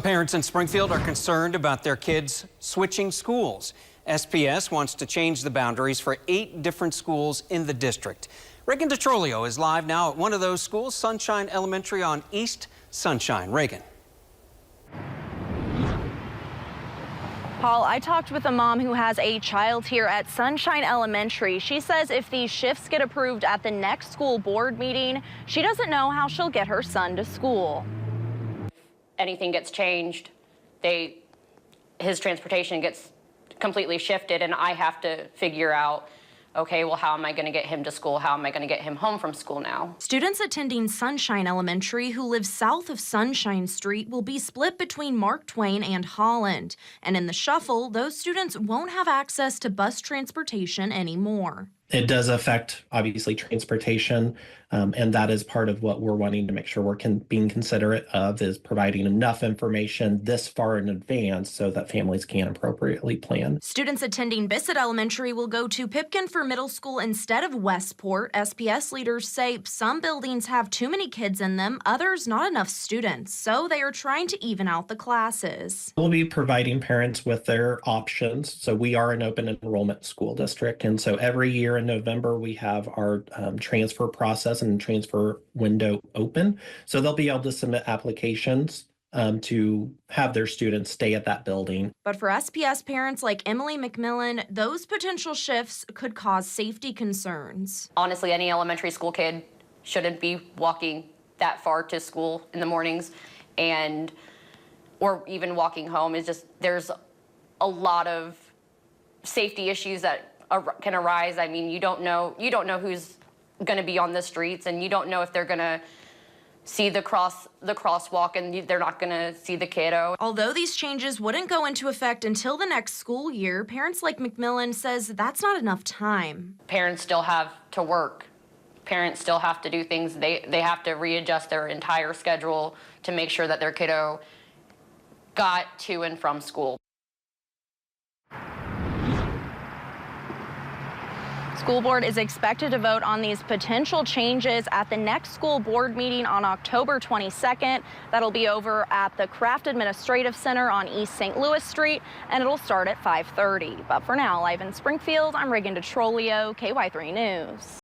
Parents in Springfield are concerned about their kids switching schools. SPS wants to change the boundaries for 8 different schools in the district. Reagan DeTrolio is live now at one of those schools, Sunshine Elementary on East Sunshine. Reagan. Paul, I talked with a mom who has a child here at Sunshine Elementary. She says if these shifts get approved at the next school board meeting, she doesn't know how she'll get her son to school. Anything gets changed, his transportation gets completely shifted, and I have to figure out, okay, well, how am I going to get him to school? How am I going to get him home from school now? Students attending Sunshine Elementary who live south of Sunshine Street will be split between Mark Twain and Holland. And in the shuffle, those students won't have access to bus transportation anymore. It does affect, obviously, transportation, and that is part of what we're wanting to make sure we're being considerate of, is providing enough information this far in advance so that families can appropriately plan. Students attending Bissett Elementary will go to Pipkin for middle school instead of Westport. SPS leaders say some buildings have too many kids in them, others not enough students, so they are trying to even out the classes. We'll be providing parents with their options. So we are an open enrollment school district, and so every year in November, we have our transfer process and transfer window open. So they'll be able to submit applications to have their students stay at that building. But for SPS parents like Emily McMillan, those potential shifts could cause safety concerns. Honestly, any elementary school kid shouldn't be walking that far to school in the mornings, or even walking home. Is just, there's a lot of safety issues that can arise. I mean, you don't know who's going to be on the streets, and you don't know if they're going to see the crosswalk and they're not going to see the kiddo. Although these changes wouldn't go into effect until the next school year, parents like McMillan says that's not enough time. Parents still have to work. Parents still have to do things. They have to readjust their entire schedule to make sure that their kiddo got to and from school. School board is expected to vote on these potential changes at the next school board meeting on October 22nd. That'll be over at the Kraft Administrative Center on East St. Louis Street, and it'll start at 5:30. But for now, live in Springfield, I'm Reagan DeTrolio, KY3 News.